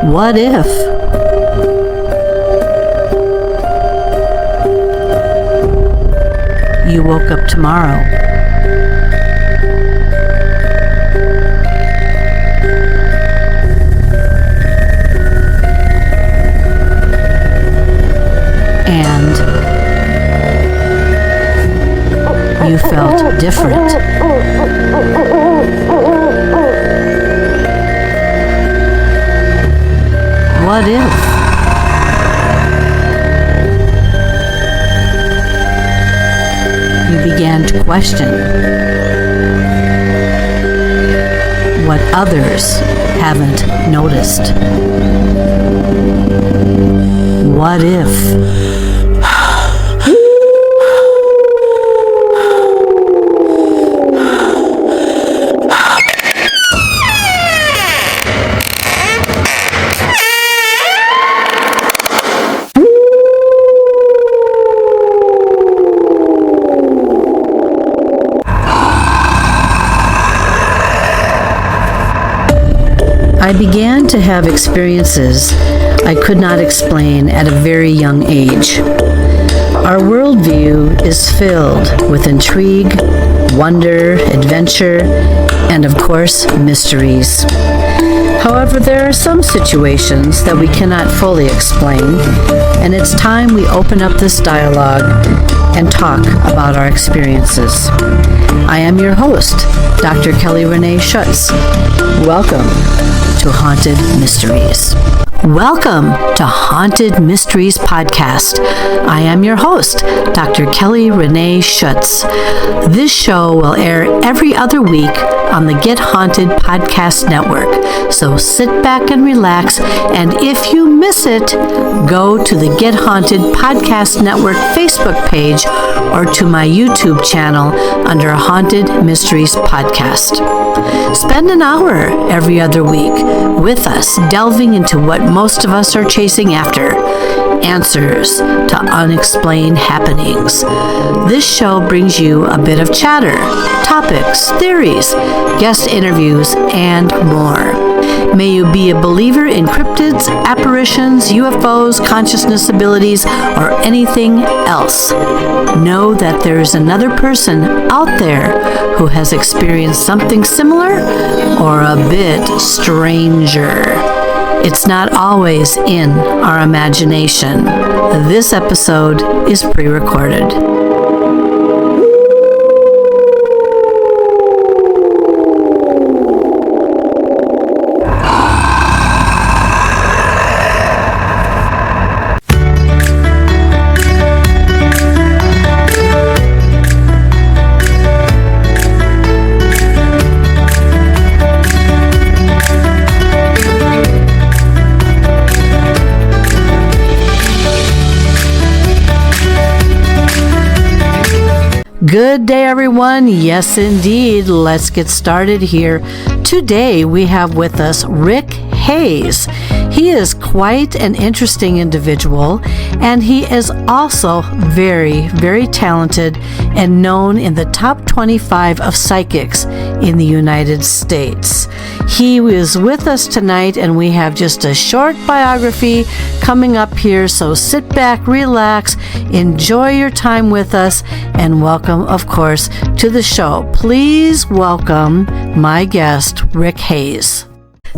What if? You woke up tomorrow and you felt different. What if? You began to question what others haven't noticed. What if? I began to have experiences I could not explain at a very young age. Our worldview is filled with intrigue, wonder, adventure, and of course, mysteries. However, there are some situations that we cannot fully explain, and it's time we open up this dialogue and talk about our experiences. I am your host, Dr. Kelly Renee Schutz. Welcome to Haunted Mysteries. Welcome to Haunted Mysteries Podcast. I am your host, Dr. Kelly Renee Schutz. This show will air every other week on the Get Haunted Podcast Network. So sit back and relax, and if you miss it, go to the Get Haunted Podcast Network Facebook page or to my YouTube channel under Haunted Mysteries Podcast. Spend an hour every other week with us, delving into what most of us are chasing after, answers to unexplained happenings. This show brings you a bit of chatter, topics, theories, guest interviews, and more. May you be a believer in cryptids, apparitions, UFOs, consciousness abilities, or anything else. Know that there is another person out there who has experienced something similar or a bit stranger. It's not always in our imagination. This episode is pre-recorded. Good day, everyone. Yes, indeed. Let's get started here. Today, we have with us Rick Hayes. He is quite an interesting individual, and he is also very, very talented and known in the top 25 of psychics in the United States. He is with us tonight, and we have just a short biography coming up here, so sit back, relax, enjoy your time with us, and welcome, of course, to the show. Please welcome my guest, Rick Hayes.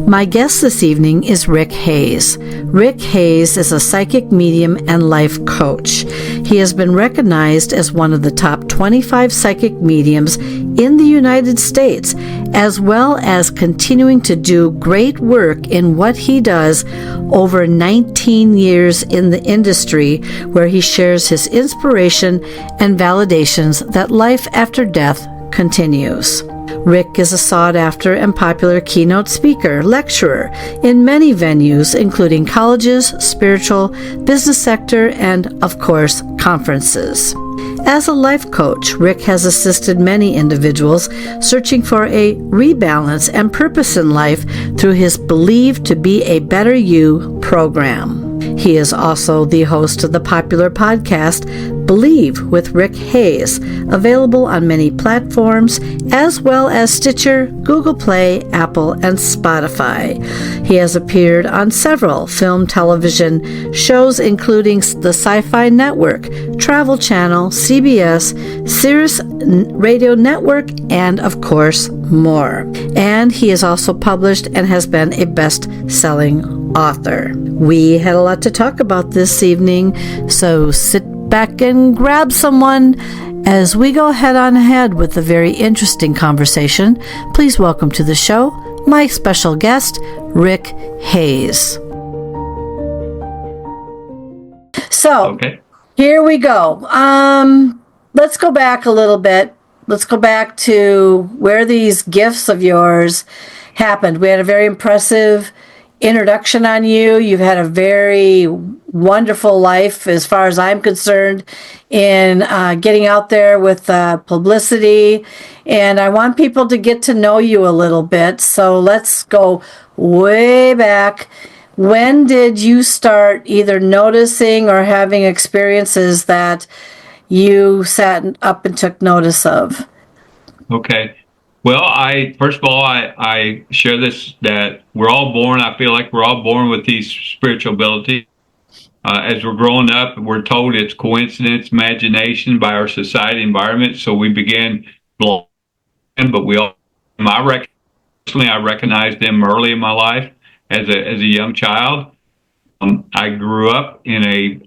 My guest this evening is Rick Hayes. Rick Hayes is a psychic medium and life coach. He has been recognized as one of the top 25 psychic mediums in the United States, as well as continuing to do great work in what he does over 19 years in the industry, where he shares his inspiration and validations that life after death continues. Rick is a sought-after and popular keynote speaker, lecturer in many venues, including colleges, spiritual, business sector, and, of course, conferences. As a life coach, Rick has assisted many individuals searching for a rebalance and purpose in life through his Believe to Be a Better You program. He is also the host of the popular podcast Believe with Rick Hayes, available on many platforms as well as Stitcher, Google Play, Apple, and Spotify. He has appeared on several film television shows including the Sci-Fi Network, Travel Channel, CBS, Sirius Radio Network, and of course more. And he is also published and has been a best-selling author. We had a lot to talk about this evening, so sit back and grab someone as we go head on ahead with a very interesting conversation. Please welcome to the show my special guest, Rick Hayes. So, Here we go. Let's go back a little bit. Let's go back to where these gifts of yours happened. We had a very impressive introduction on you. You've had a very wonderful life, as far as I'm concerned, in getting out there with publicity. And I want people to get to know you a little bit. So let's go way back. When did you start either noticing or having experiences that you sat up and took notice of? Okay. Well, first of all, I share this, that we're all born, I feel like we're all born with these spiritual abilities. As we're growing up, we're told it's coincidence, imagination by our society environment. So we begin, but we all, personally, I recognized them early in my life as a young child. I grew up in a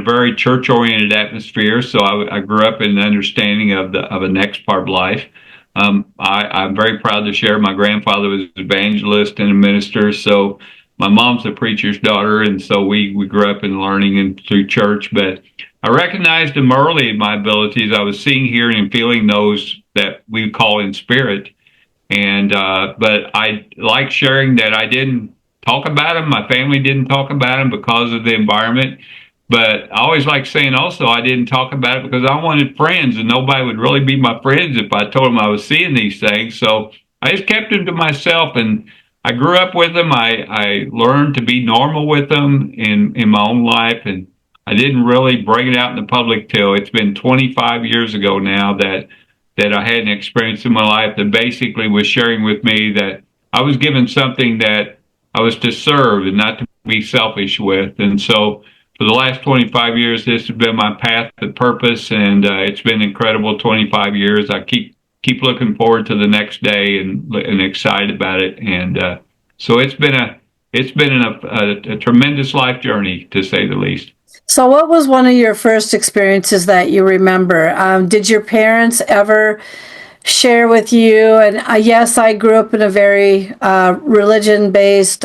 very church-oriented atmosphere, so I grew up in an understanding of the next part of life. I'm very proud to share my grandfather was an evangelist and a minister, so my mom's a preacher's daughter, and so we grew up in learning and through church. But I recognized them early in my abilities. I was seeing, hearing, and feeling those that we call in spirit. And but I like sharing that I didn't talk about them. My family didn't talk about them because of the environment. But I always like saying also I didn't talk about it because I wanted friends, and nobody would really be my friends if I told them I was seeing these things. So I just kept them to myself, and I grew up with them. I learned to be normal with them in my own life, and I didn't really bring it out in the public till it's been 25 years ago now that I had an experience in my life that basically was sharing with me that I was given something that I was to serve and not to be selfish with. And so for the last 25 years, this has been my path to purpose, and it's been incredible 25 years. I keep looking forward to the next day and excited about it. And so it's been a tremendous life journey, to say the least. So what was one of your first experiences that you remember? Did your parents ever share with you? And yes, I grew up in a very religion-based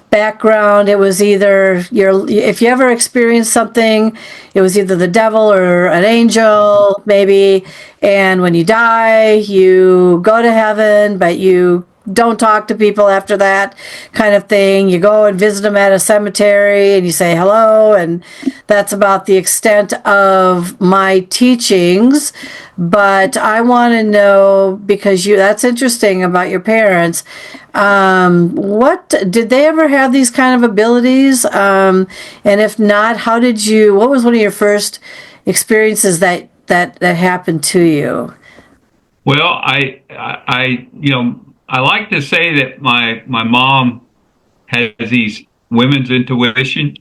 background. It was either if you ever experienced something, it was either the devil or an angel, maybe. And when you die, you go to heaven, but you don't talk to people after that, kind of thing. You go and visit them at a cemetery and you say hello, and that's about the extent of my teachings. But I want to know, because that's interesting about your parents. What did they ever have these kind of abilities? And if not, what was one of your first experiences that happened to you? Well, I like to say that my mom has these women's intuition,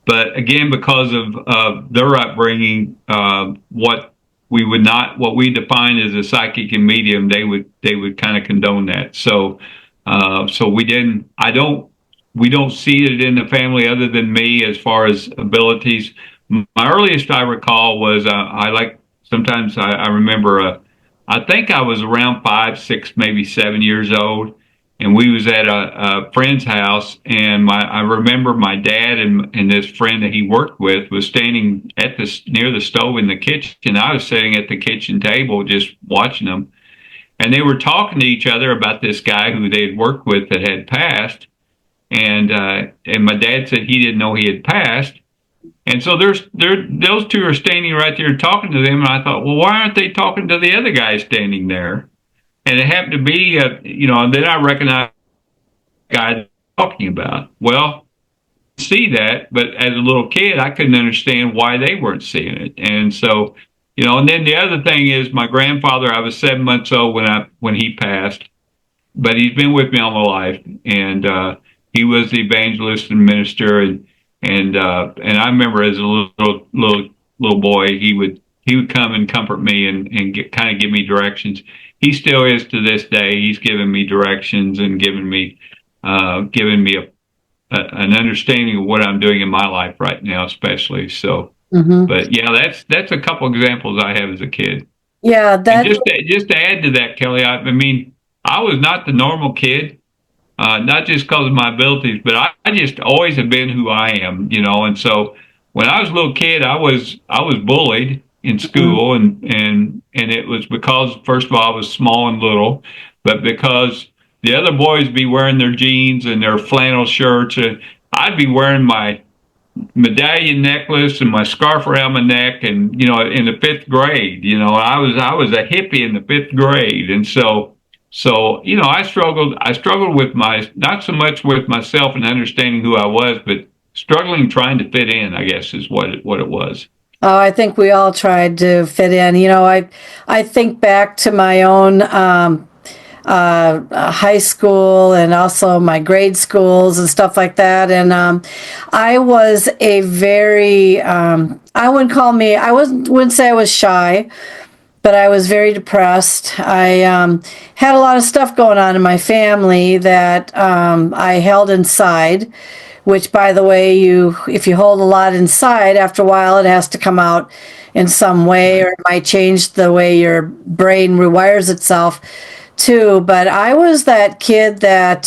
but again, because of their upbringing, what we define as a psychic and medium, they would kind of condone that. So we don't see it in the family other than me as far as abilities. My earliest I recall was I remember I think I was around 5, 6, maybe 7 years old, and we was at a friend's house, and I remember my dad and this friend that he worked with was standing near the stove in the kitchen. I was sitting at the kitchen table just watching them, and they were talking to each other about this guy who they had worked with that had passed, and my dad said he didn't know he had passed. And so those two are standing right there talking to them, and I thought, well, why aren't they talking to the other guy standing there? And it happened to be, and then I recognized the guy talking about. Well, see that, but as a little kid, I couldn't understand why they weren't seeing it. And so, and then the other thing is my grandfather, I was 7 months old when he passed, but he's been with me all my life. And he was the evangelist and minister. And I remember as a little boy, he would come and comfort me and kind of give me directions. He still is to this day. He's given me directions and given me an understanding of what I'm doing in my life right now, especially. So, but yeah, that's a couple examples I have as a kid. Yeah, and just to add to that, Kelly, I mean, I was not the normal kid, not just because of my abilities, but I just always have been who I am, And so when I was a little kid, I was bullied in school, and it was because, first of all, I was small and little, but because the other boys be wearing their jeans and their flannel shirts, and I'd be wearing my medallion necklace and my scarf around my neck, and in the fifth grade, I was a hippie in the fifth grade, and so I struggled with not so much with myself and understanding who I was, but struggling trying to fit in, I guess, is what it was. Oh, I think we all tried to fit in. I think back to my own high school and also my grade schools and stuff like that. And I was a very, wouldn't say I was shy, but I was very depressed. I had a lot of stuff going on in my family that I held inside, which, by the way, if you hold a lot inside, after a while it has to come out in some way, or it might change the way your brain rewires itself too. But I was that kid that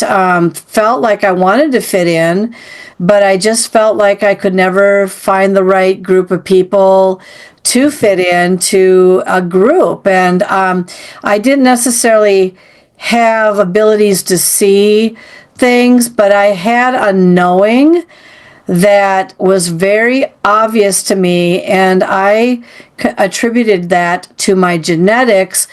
felt like I wanted to fit in, but I just felt like I could never find the right group of people to fit into a group. And I didn't necessarily have abilities to see things, but I had a knowing that was very obvious to me, and I attributed that to my genetics,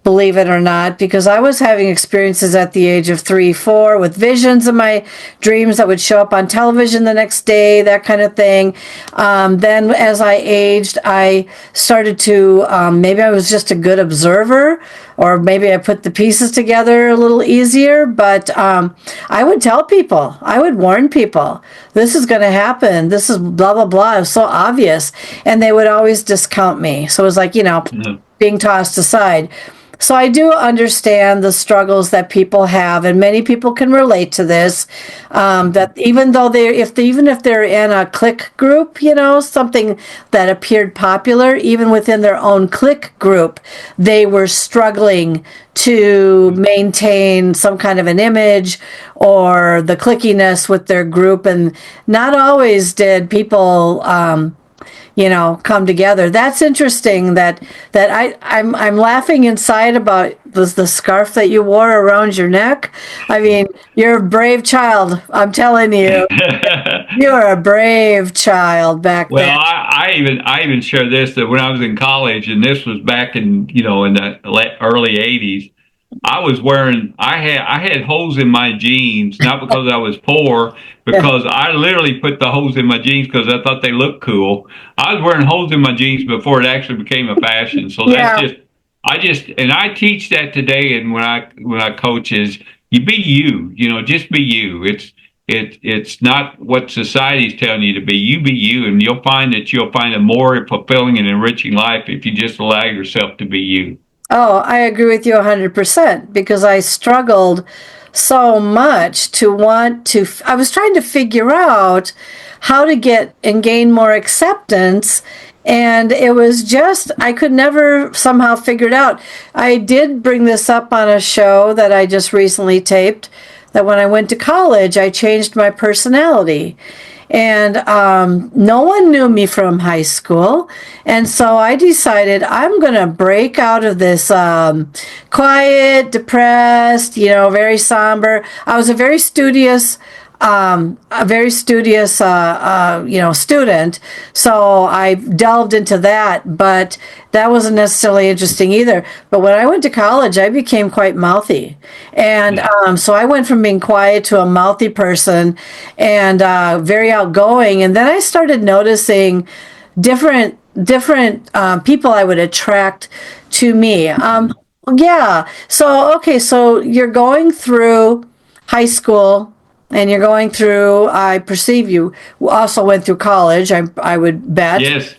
believe it or not, because I was having experiences at the age of 3, 4 with visions in my dreams that would show up on television the next day, that kind of thing. Then as I aged, I started to, maybe I was just a good observer, or maybe I put the pieces together a little easier, but I would tell people, I would warn people, this is going to happen, this is blah, blah, blah. It was so obvious. And they would always discount me. So it was like, being tossed aside. So I do understand the struggles that people have, and many people can relate to this. That even if they're in a clique group, something that appeared popular, even within their own clique group, they were struggling to maintain some kind of an image or the clickiness with their group, and not always did people come together. That's interesting that I'm laughing inside about the scarf that you wore around your neck. I mean, you're a brave child. I'm telling you, you're a brave child back then. Well, I even share this, that when I was in college, and this was back in the early '80s, I had holes in my jeans, not because I was poor, because I literally put the holes in my jeans because I thought they looked cool. I was wearing holes in my jeans before it actually became a fashion. So that's I teach that today, and when I coach, is you be you, just be you. It's not what society's telling you to be. You be you, and you'll find a more fulfilling and enriching life if you just allow yourself to be you. Oh, I agree with you 100%, because I struggled so much I was trying to figure out how to get and gain more acceptance, and it was just, I could never somehow figure it out. I did bring this up on a show that I just recently taped, that when I went to college, I changed my personality. And no one knew me from high school. And so I decided I'm going to break out of this quiet, depressed, very somber. I was a very studious a very studious, student. So I delved into that, but that wasn't necessarily interesting either. But when I went to college, I became quite mouthy. And so I went from being quiet to a mouthy person and very outgoing. And then I started noticing different people I would attract to me. Yeah. So, okay. So you're going through high school and you're going through, I perceive you also went through college, I would bet. Yes.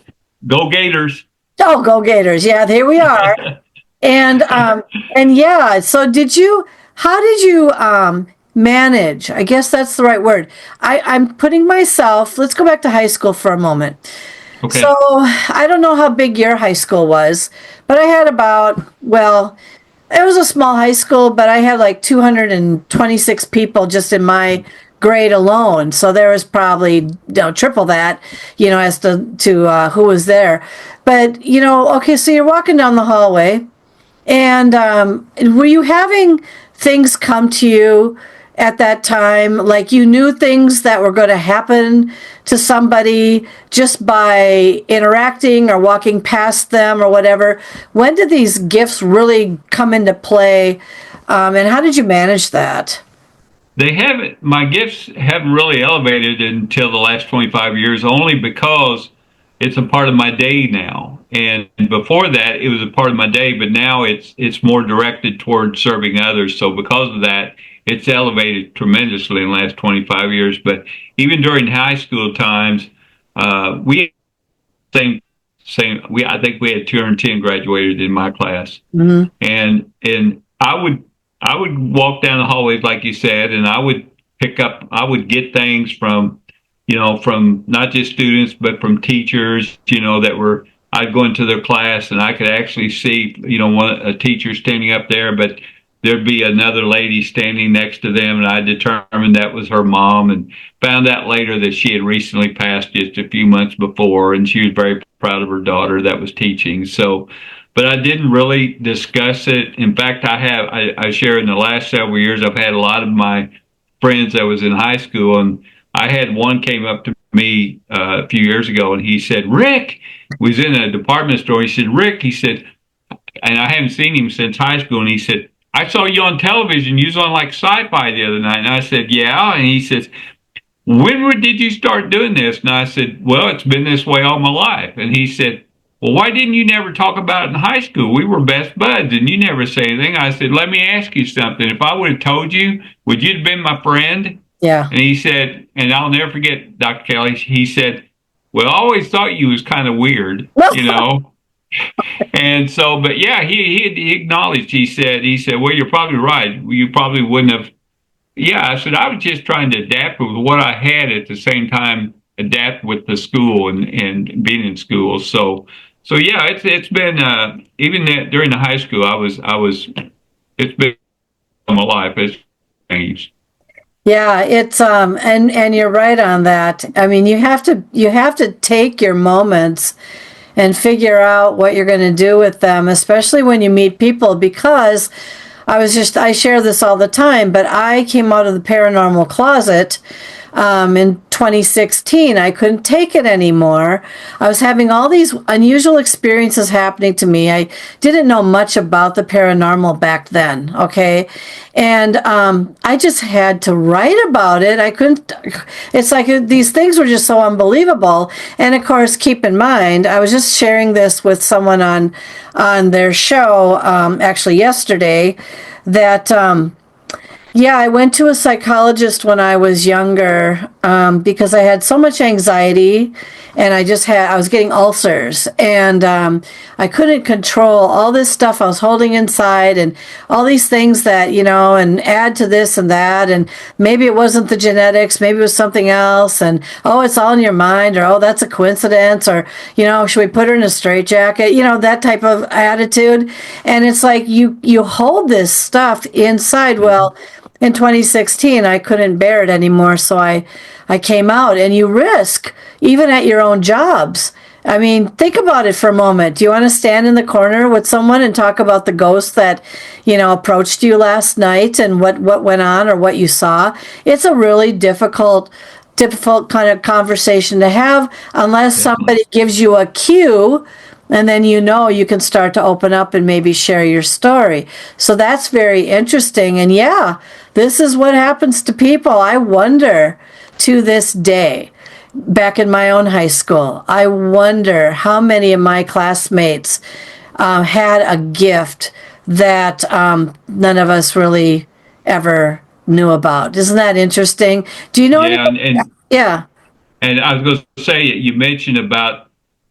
Go Gators. Oh, go Gators. Yeah, here we are. And yeah, so how did you manage? I guess that's the right word. I'm putting myself, let's go back to high school for a moment. Okay. So I don't know how big your high school was, but I had it was a small high school, but I had like 226 people just in my grade alone. So there was probably triple that, as to who was there. But okay, so you're walking down the hallway, and were you having things come to you at that time, like you knew things that were going to happen to somebody just by interacting or walking past them or whatever? When did these gifts really come into play, and how did you manage that? My gifts haven't really elevated until the last 25 years, only because it's a part of my day now. And before that, it was a part of my day, but now it's more directed toward serving others. So because of that, it's elevated tremendously in the last 25 years. But even during high school times, we I think we had 210 graduated in my class. Mm-hmm. And I would walk down the hallways like you said, and I would get things from not just students but from teachers, I'd go into their class and I could actually see, a teacher standing up there, but there'd be another lady standing next to them, and I determined that was her mom, and found out later that she had recently passed just a few months before, and she was very proud of her daughter that was teaching. So, but I didn't really discuss it. In fact, I share in the last several years, I've had a lot of my friends that was in high school, and I had one came up to me a few years ago, and he said, Rick, was in a department store. He said, Rick, he said, and I haven't seen him since high school, and he said, I saw you on television. You was on like Sci-Fi the other night. And I said, yeah. And he says, did you start doing this? And I said, well, it's been this way all my life. And he said, well, why didn't you never talk about it in high school? We were best buds and you never say anything. I said, let me ask you something. If I would have told you, would you have been my friend? Yeah. And he said, and I'll never forget, Dr. Kelly, he said, well, I always thought you was kind of weird, And so, but yeah, he acknowledged, he said, well, you're probably right. You probably wouldn't have. Yeah, I said, I was just trying to adapt with what I had at the same time, adapt with the school and being in school. So yeah, it's been, even during the high school, it's been my life. It's changed. Yeah, it's and you're right on that. I mean, you have to take your moments and figure out what you're going to do with them, especially when you meet people, because I share this all the time, but I came out of the paranormal closet in 2016. I couldn't take it anymore. I was having all these unusual experiences happening to me. I didn't know much about the paranormal back then, okay? And I just had to write about it. I couldn't, it's like these things were just so unbelievable. And of course, keep in mind, I was just sharing this with someone on their show, actually yesterday, that yeah, I went to a psychologist when I was younger because I had so much anxiety, and I was getting ulcers, and I couldn't control all this stuff I was holding inside, and all these things that, and add to this and that, and maybe it wasn't the genetics, maybe it was something else, and oh, it's all in your mind, or oh, that's a coincidence, or should we put her in a straitjacket, that type of attitude. And it's like you hold this stuff inside. Well, in 2016, I couldn't bear it anymore, so I came out. And you risk, even at your own jobs, I mean, think about it for a moment. Do you want to stand in the corner with someone and talk about the ghost that, approached you last night and what went on or what you saw? It's a really difficult kind of conversation to have unless somebody gives you a cue, and then you can start to open up and maybe share your story. So that's very interesting. And yeah, this is what happens to people. I wonder to this day, back in my own high school, I wonder how many of my classmates had a gift that none of us really ever knew about. Isn't that interesting? Do you know? Yeah. And I was going to say, you mentioned about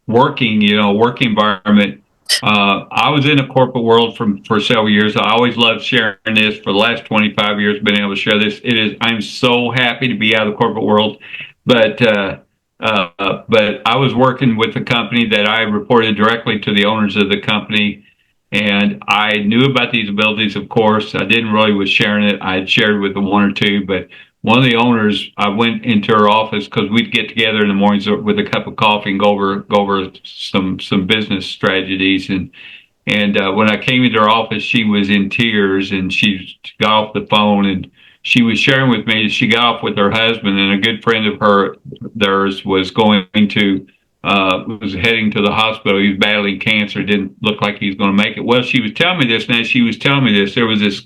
working, work environment. I was in the corporate world for several years. I always loved sharing this. For the last 25 years, been able to share this. I'm so happy to be out of the corporate world. But I was working with a company that I reported directly to the owners of the company, and I knew about these abilities. Of course, I didn't really was sharing it. I had shared with the one or two, but one of the owners, I went into her office because we'd get together in the mornings with a cup of coffee and go over some business strategies. And when I came into her office, she was in tears, and she got off the phone, and she was sharing with me that she got off with her husband, and a good friend of theirs was heading to the hospital. He was battling cancer. Didn't look like he was going to make it. Well, she was telling me this, and as she was telling me this, there was this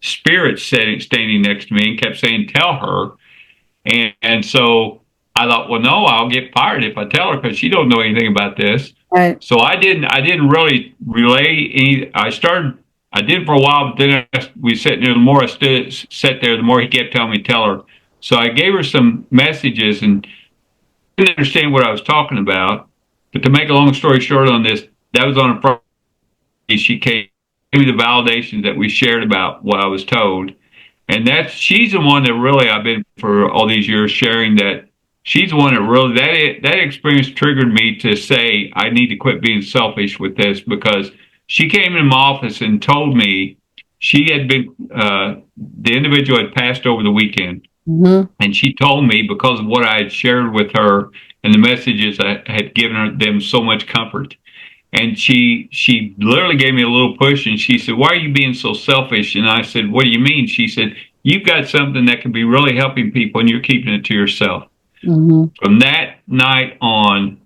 spirit standing next to me and kept saying, "Tell her." And so I thought, well, no, I'll get fired if I tell her because she don't know anything about this. Right. So I didn't really relay any. I did for a while, but then we sat there. The more I sat there, the more he kept telling me, "Tell her." So I gave her some messages and didn't understand what I was talking about. But to make a long story short on this, that was on a Friday. She gave me the validation that we shared about what I was told. And she's the one that really, I've been for all these years sharing that. She's the one that really, that experience triggered me to say, I need to quit being selfish with this, because she came in my office and told me she had been, the individual had passed over the weekend. Mm-hmm. And she told me, because of what I had shared with her and the messages I had given them so much comfort. And she literally gave me a little push, and she said, "Why are you being so selfish?" And I said, "What do you mean?" She said, "You've got something that can be really helping people, and you're keeping it to yourself." Mm-hmm. From that night on,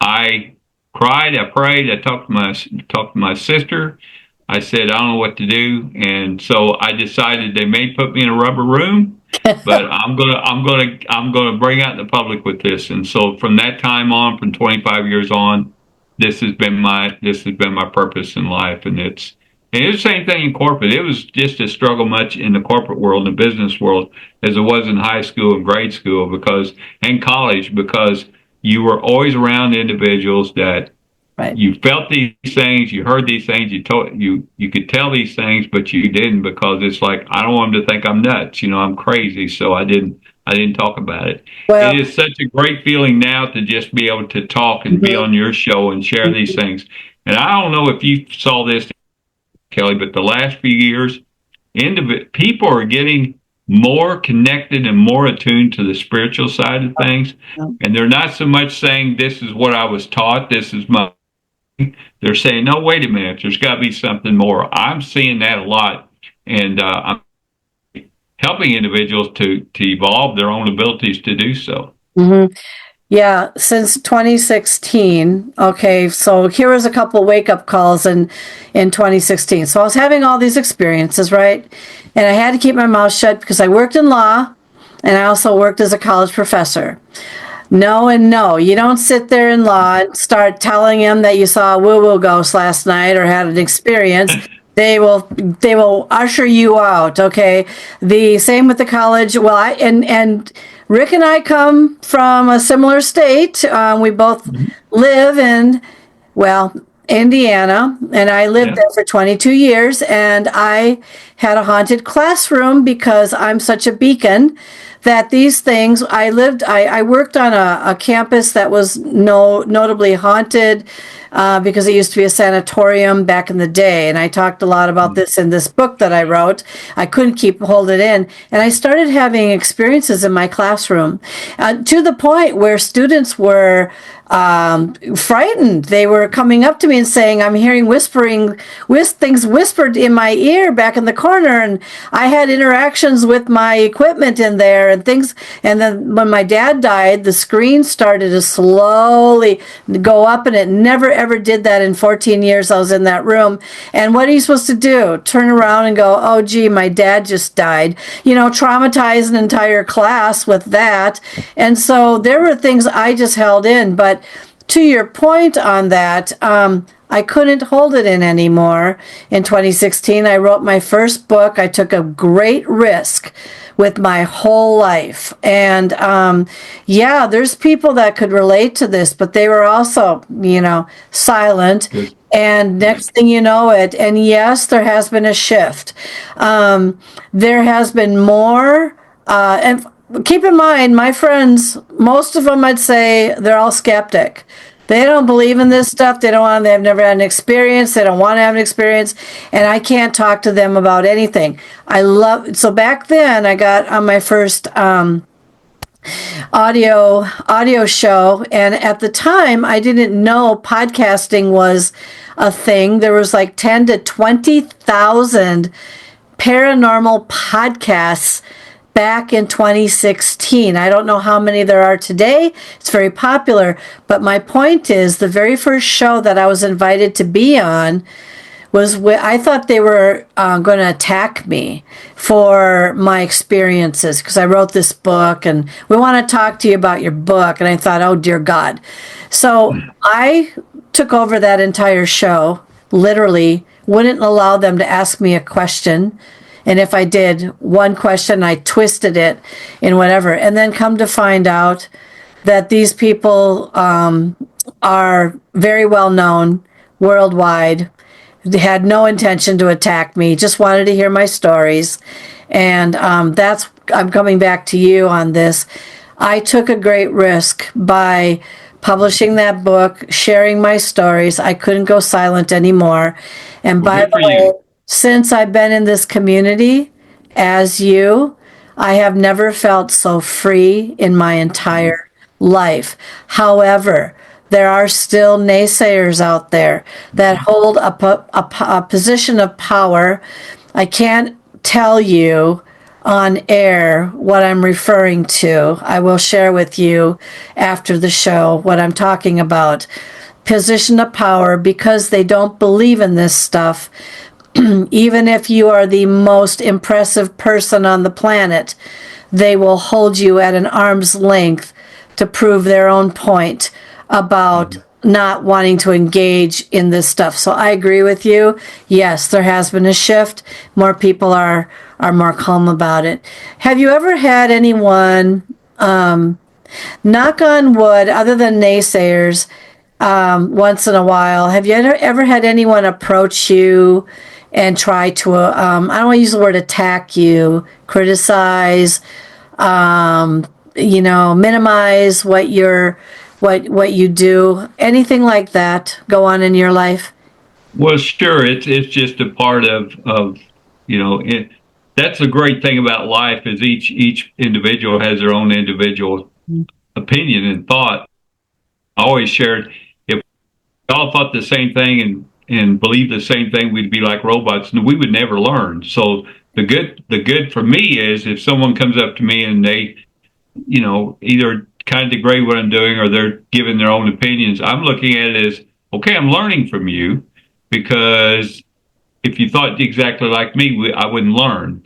I cried, I prayed, I talked to my sister. I said, "I don't know what to do," and so I decided they may put me in a rubber room, but I'm gonna bring out the public with this. And so from that time on, from 25 years on, this has been my purpose in life. And it's the same thing in corporate. It was just a struggle much in the corporate world and the business world as it was in high school and grade school and college, because you were always around individuals that you felt these things, you heard these things, you could tell these things, but you didn't, because it's like, I don't want them to think I'm nuts, I'm crazy. So I didn't talk about it. Well, it is such a great feeling now to just be able to talk and be on your show and share these things. And I don't know if you saw this, Kelly, but the last few years, people are getting more connected and more attuned to the spiritual side of things. And they're not so much saying, this is what I was taught, this is my... They're saying, no, wait a minute, there's got to be something more. I'm seeing that a lot. And I'm helping individuals to evolve their own abilities to do so. Mm-hmm. Yeah, since 2016. Okay, so here was a couple wake-up calls in 2016. So I was having all these experiences, right? And I had to keep my mouth shut because I worked in law, and I also worked as a college professor. No and no. You don't sit there in law and start telling them that you saw a woo-woo ghost last night or had an experience. They will usher you out. Okay. The same with the college. Well, and Rick and I come from a similar state. We both live in, Indiana, and I lived there for 22 years, and I had a haunted classroom because I'm such a beacon that these things, I worked on a campus that was notably haunted because it used to be a sanatorium back in the day, and I talked a lot about this in this book that I wrote. I couldn't hold it in, and I started having experiences in my classroom to the point where students were frightened. They were coming up to me and saying, I'm hearing things whispered in my ear back in the corner. And I had interactions with my equipment in there and things. And then when my dad died, the screen started to slowly go up, and it never ever did that in 14 years I was in that room. And what are you supposed to do? Turn around and go, oh, gee, my dad just died. Traumatize an entire class with that. And so there were things I just held in. But to your point on that, I couldn't hold it in anymore. In 2016, I wrote my first book. I took a great risk with my whole life. And there's people that could relate to this, but they were also, silent. And next thing you know it, and yes, there has been a shift. There has been more, and keep in mind, my friends, most of them, I'd say, they're all skeptic. They don't believe in this stuff. They've never had an experience. They don't want to have an experience. And I can't talk to them about anything. So back then I got on my first audio show. And at the time I didn't know podcasting was a thing. There was like 10 to 20,000 paranormal podcasts back in 2016. I don't know how many there are today. It's very popular. But my point is, the very first show that I was invited to be on was I thought they were going to attack me for my experiences because I wrote this book and we want to talk to you about your book. And I thought, oh, dear God. So I took over that entire show, literally wouldn't allow them to ask me a question. And if I did one question, I twisted it in whatever. And then come to find out that these people are very well known worldwide. They had no intention to attack me, just wanted to hear my stories. And I'm coming back to you on this. I took a great risk by publishing that book, sharing my stories. I couldn't go silent anymore. And by the way, since I've been in this community, as you, I have never felt so free in my entire life. However, there are still naysayers out there that hold a position of power. I can't tell you on air what I'm referring to. I will share with you after the show what I'm talking about. Position of power, because they don't believe in this stuff. Even if you are the most impressive person on the planet, they will hold you at an arm's length to prove their own point about not wanting to engage in this stuff. So I agree with you. Yes, there has been a shift. More people are more calm about it. Have you ever had anyone, knock on wood, other than naysayers, once in a while, have you ever had anyone approach you and try to, I don't want to use the word attack you, criticize, minimize what you do, anything like that go on in your life? Well, sure. It's just a part of that's the great thing about life is each individual has their own individual opinion and thought. I always shared, if we all thought the same thing and believed the same thing, we'd be like robots and we would never learn. So the good for me is if someone comes up to me and they, either kind of degrade what I'm doing or they're giving their own opinions, I'm looking at it as, okay, I'm learning from you, because if you thought exactly like me, I wouldn't learn,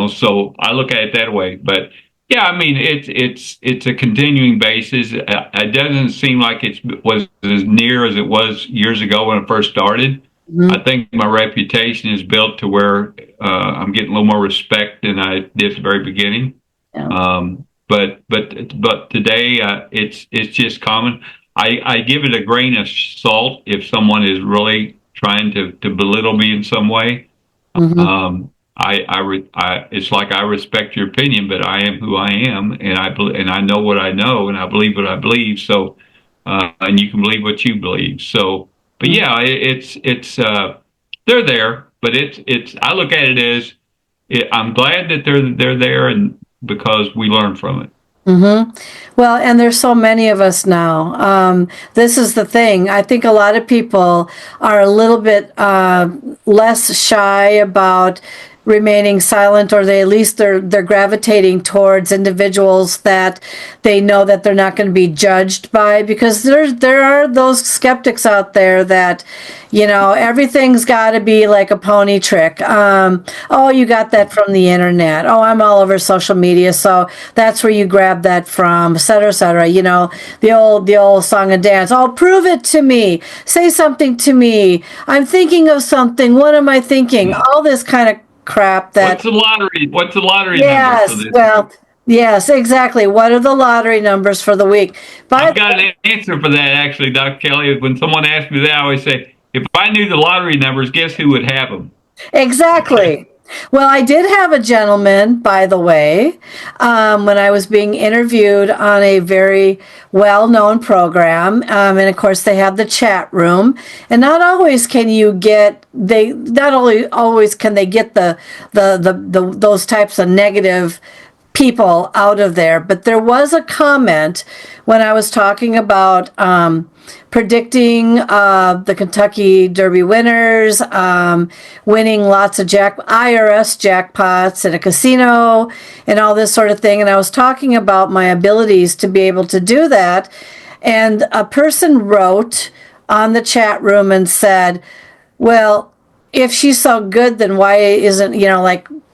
so I look at it that way. But yeah, I mean, it's a continuing basis. It doesn't seem like it was as near as it was years ago when I first started. Mm-hmm. I think my reputation is built to where I'm getting a little more respect than I did at the very beginning. Yeah. But today it's just common. I give it a grain of salt if someone is really trying to belittle me in some way. Mm-hmm. It's like I respect your opinion, but I am who I am, and I know what I know, and I believe what I believe. So, and you can believe what you believe. So, but yeah, it's they're there, but it's I look at it as I'm glad that they're there, and because we learn from it. Mm-hmm. Well, and there's so many of us now. This is the thing. I think a lot of people are a little bit less shy about remaining silent, or they at least they're gravitating towards individuals that they know that they're not going to be judged by, because there are those skeptics out there that, everything's got to be like a pony trick. Oh, you got that from the internet. Oh, I'm all over social media, so that's where you grab that from, et cetera, et cetera. The old song and dance. Oh, prove it to me. Say something to me. I'm thinking of something. What am I thinking? All this kind of crap that. What's the lottery number for Yes, this? well, yes, exactly. What are the lottery numbers for the week? I've By got an answer for that, actually, Dr. Kelly. When someone asks me that, I always say, if I knew the lottery numbers, guess who would have them? Exactly. Well, I did have a gentleman, by the way, when I was being interviewed on a very well-known program, and of course they have the chat room, and not always can you get they not only always can they get the those types of negative people out of there. But there was a comment when I was talking about predicting the Kentucky Derby winners, winning lots of IRS jackpots in a casino, and all this sort of thing. And I was talking about my abilities to be able to do that. And a person wrote on the chat room and said, well, if she's so good, then why isn't,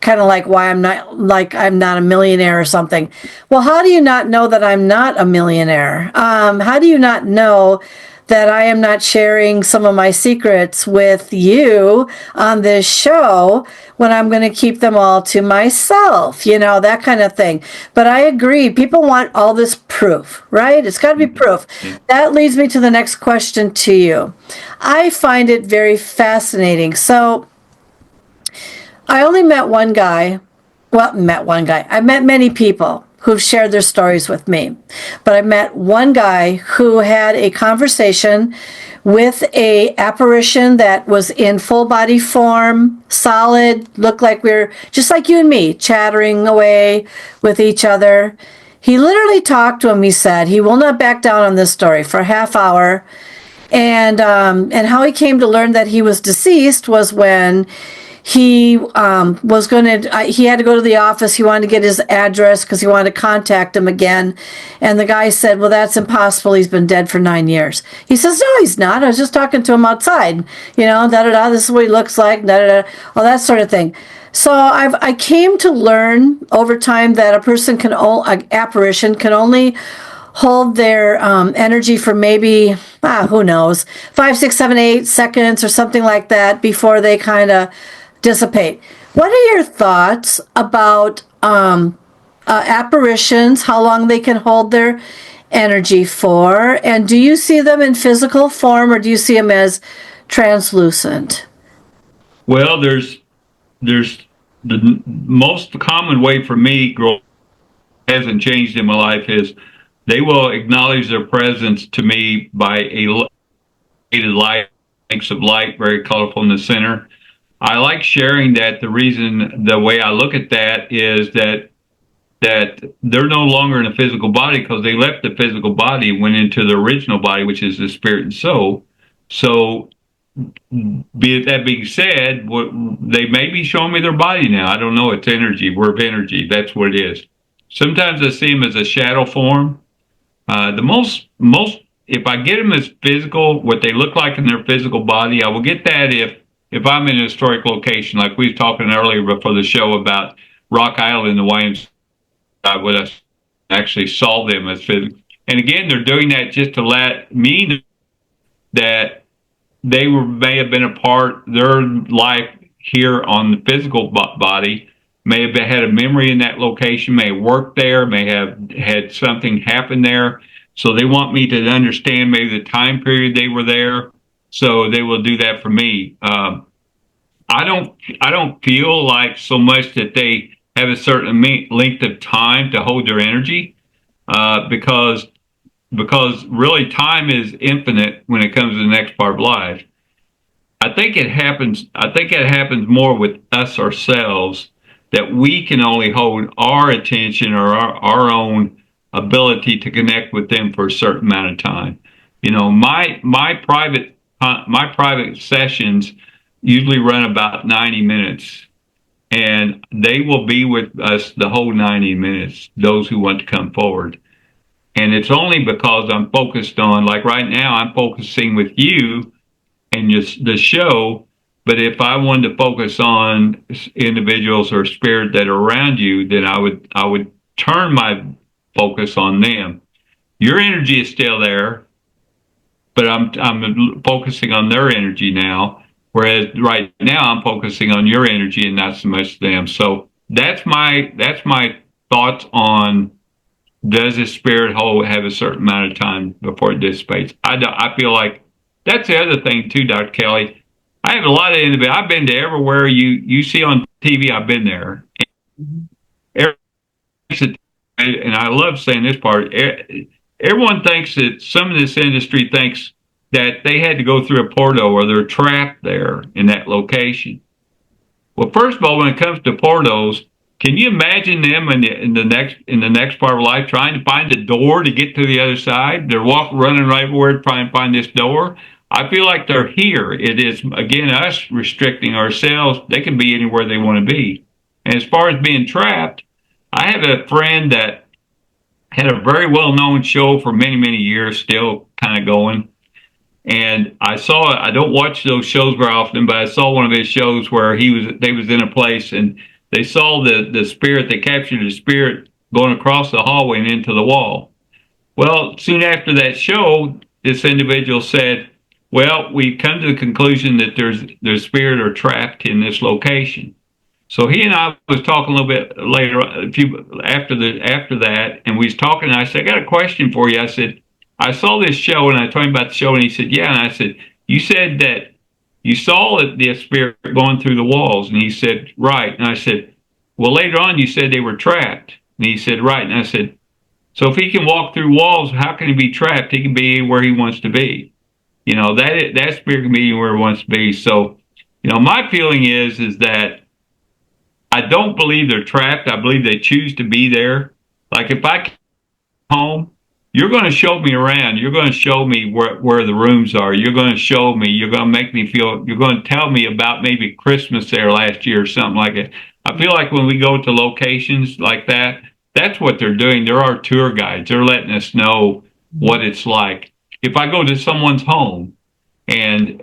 kind of like why I'm not a millionaire or something. Well, how do you not know that I'm not a millionaire? How do you not know that I am not sharing some of my secrets with you on this show when I'm going to keep them all to myself, that kind of thing. But I agree, people want all this proof, right? It's got to be proof. That leads me to the next question to you. I find it very fascinating. So I only met one guy. Well, I met many people who've shared their stories with me. But I met one guy who had a conversation with a apparition that was in full body form, solid, looked like we were just like you and me, chattering away with each other. He literally talked to him, he said. He will not back down on this story for a half hour. And how he came to learn that he was deceased was when he was going to, he had to go to the office. He wanted to get his address because he wanted to contact him again. And the guy said, well, that's impossible. He's been dead for 9 years. He says, no, he's not. I was just talking to him outside, da-da-da, this is what he looks like, da-da-da, all that sort of thing. So I came to learn over time that an apparition can only hold their energy for maybe, who knows, 5, 6, 7, 8 seconds or something like that before they kind of dissipate. What are your thoughts about apparitions, how long they can hold their energy for, and do you see them in physical form or do you see them as translucent? Well, there's the most common way for me, hasn't changed in my life, is they will acknowledge their presence to me by a light, of light, very colorful in the center. I like sharing that. The way I look at that is that they're no longer in a physical body because they left the physical body, went into the original body, which is the spirit and soul. So, that being said, they may be showing me their body now. I don't know. It's energy. We're of energy. That's what it is. Sometimes I see them as a shadow form. The most, if I get them as physical, what they look like in their physical body, I will get that if I'm in a historic location, like we were talking earlier before the show about Rock Island, the YMCA, when I actually saw them as physical. And again, they're doing that just to let me know that they may have been a part, their life here on the physical body, may have had a memory in that location, may have worked there, may have had something happen there. So they want me to understand maybe the time period they were there. So they will do that for me. I don't feel like so much that they have a certain length of time to hold their energy, because really time is infinite when it comes to the next part of life. I think it happens more with us ourselves, that we can only hold our attention or our own ability to connect with them for a certain amount of time. My private sessions usually run about 90 minutes, and they will be with us the whole 90 minutes, those who want to come forward. And it's only because I'm focused on, like right now, I'm focusing with you and the show. But if I wanted to focus on individuals or spirit that are around you, then I would turn my focus on them. Your energy is still there, but I'm focusing on their energy now. Whereas right now I'm focusing on your energy and not so much them. So that's my thoughts on, does a spirit have a certain amount of time before it dissipates? I feel like that's the other thing too, Dr. Kelly. I have a lot of individuals. I've been to everywhere you see on TV. I've been there. And I love saying this part. Everyone thinks that some of this industry thinks that they had to go through a portal or they're trapped there in that location. Well, first of all, when it comes to portals, can you imagine them in the next part of life trying to find a door to get to the other side? They're running right everywhere trying to find this door. I feel like they're here. It is, again, us restricting ourselves. They can be anywhere they want to be. And as far as being trapped, I have a friend that had a very well-known show for many, many years, still kind of going. And I don't watch those shows very often, but I saw one of his shows where they was in a place and they saw the spirit, they captured the spirit going across the hallway and into the wall. Well, soon after that show, this individual said, well, we've come to the conclusion that there's spirit are trapped in this location. So he and I was talking a little bit later, after that, and we was talking, and I said, I got a question for you. I said, I saw this show, and I told him about the show, and he said, yeah. And I said, you said that you saw the spirit going through the walls. And he said, right. And I said, well, later on, you said they were trapped. And he said, right. And I said, so if he can walk through walls, how can he be trapped? He can be where he wants to be. That spirit can be where it wants to be. So, my feeling is that I don't believe they're trapped. I believe they choose to be there. Like if I come home, you're going to show me around. You're going to show me where the rooms are. You're going to show me. You're going to make me feel. You're going to tell me about maybe Christmas there last year or something like that. I feel like when we go to locations like that, that's what they're doing. There are tour guides. They're letting us know what it's like. If I go to someone's home and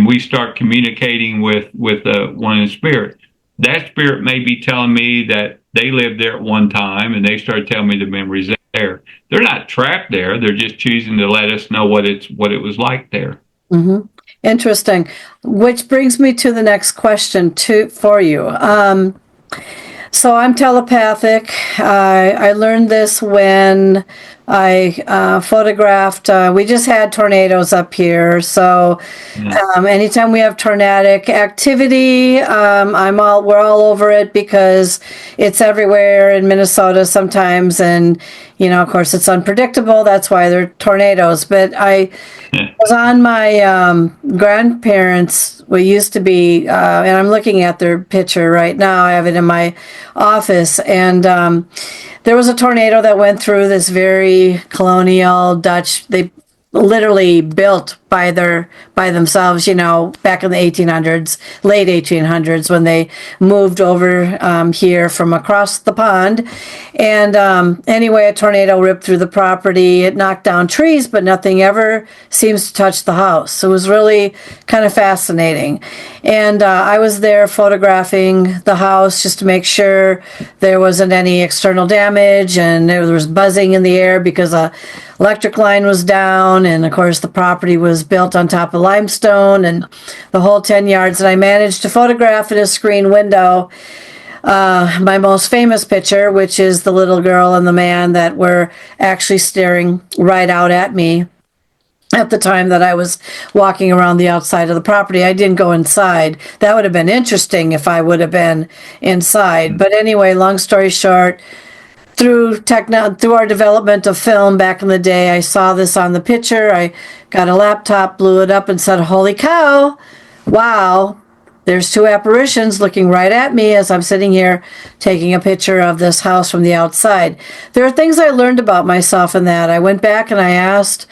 we start communicating with one in spirit, that spirit may be telling me that they lived there at one time and they start telling me the memories there. They're not trapped there. They're just choosing to let us know what it was like there. Mm-hmm. Interesting. Which brings me to the next question for you. So I'm telepathic. I learned this when I photographed. We just had tornadoes up here, so anytime we have tornadic activity, we're all over it because it's everywhere in Minnesota sometimes, and of course, it's unpredictable. That's why they're tornadoes. But I was on my grandparents. We used to be, and I'm looking at their picture right now. I have it in my office, and there was a tornado that went through this very colonial Dutch. They literally built by themselves, back in the 1800s, late 1800s, when they moved over here from across the pond. And anyway, a tornado ripped through the property. It knocked down trees, but nothing ever seems to touch the house. It was really kind of fascinating. And I was there photographing the house just to make sure there wasn't any external damage, and there was buzzing in the air because a electric line was down, and of course the property was built on top of limestone and the whole 10 yards. And I managed to photograph in a screen window my most famous picture, which is the little girl and the man that were actually staring right out at me at the time that I was walking around the outside of the property. I didn't go inside. That would have been interesting if I would have been inside. But anyway, long story short, through our development of film back in the day, I saw this on the picture. I got a laptop, blew it up, and said, "Holy cow! Wow! there's two apparitions looking right at me as I'm sitting here taking a picture of this house from the outside. There are things I learned about myself in that. I went back and I asked,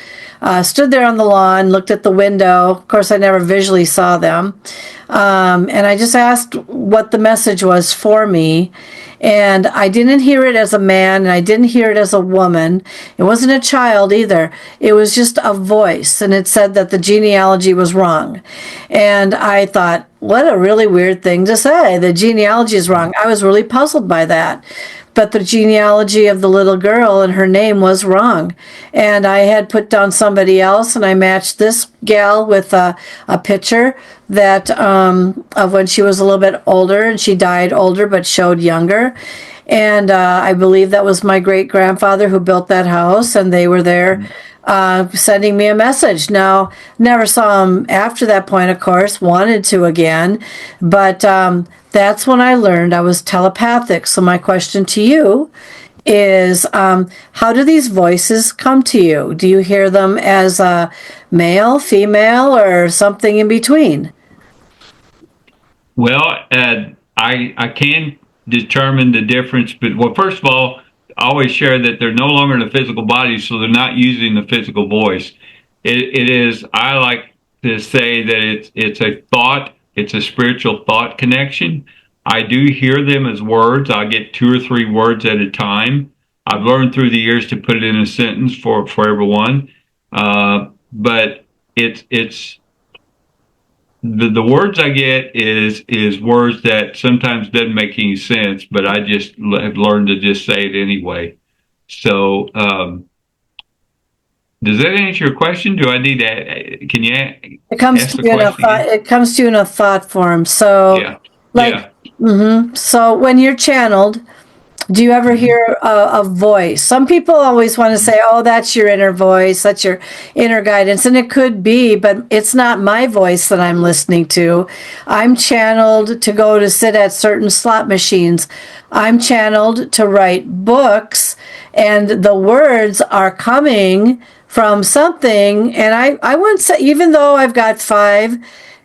stood there on the lawn, looked at the window. Of course, I never visually saw them. And I just asked what the message was for me. And I didn't hear it as a man, and I didn't hear it as a woman. It wasn't a child either. It was just a voice, and it said that the genealogy was wrong. And I thought, what a really weird thing to say. The genealogy is wrong. I was really puzzled by that. But the genealogy of the little girl and her name was wrong. And I had put down somebody else, and I matched this gal with a picture that of when she was a little bit older, and she died older but showed younger. And I believe that was my great grandfather who built that house, and they were there sending me a message. Now, never saw him after that point, of course, wanted to again, but that's when I learned I was telepathic. So my question to you is, how do these voices come to you? Do you hear them as male, female, or something in between? Well, I can determine the difference, but well, first of all, I always share that they're no longer in a physical body, so they're not using the physical voice. It is, I like to say that it's a thought, it's a spiritual thought connection. I do hear them as words. I get 2 or 3 words at a time. I've learned through the years to put it in a sentence for everyone. But it's the words I get is words that sometimes doesn't make any sense, but I just have learned to just say it anyway. So, does that answer your question? Do I need to? Can you It comes ask to the you in a question thought. again? It comes to you in a thought form. So, Yeah, like, yeah. so when you're channeled, do you ever hear a voice? Some people always want to say, oh, that's your inner voice, that's your inner guidance. And it could be, but it's not my voice that I'm listening to. I'm channeled to go to sit at certain slot machines. I'm channeled to write books, and the words are coming from something. And I wouldn't say, even though I've got 5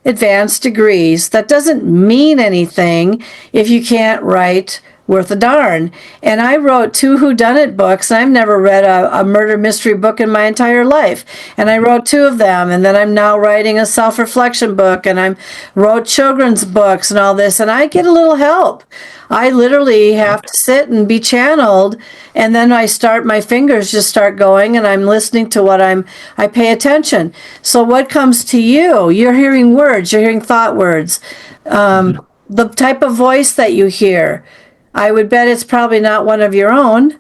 advanced degrees, that doesn't mean anything if you can't write worth a darn. And I wrote 2 whodunit books, and I've never read a murder mystery book in my entire life. And I wrote 2 of them, and then I'm now writing a self-reflection book, and I wrote children's books and all this, and I get a little help. I literally have to sit and be channeled, and then my fingers just start going, and I'm listening to I pay attention. So what comes to you? You're hearing words, you're hearing thought words. The type of voice that you hear, I would bet it's probably not one of your own.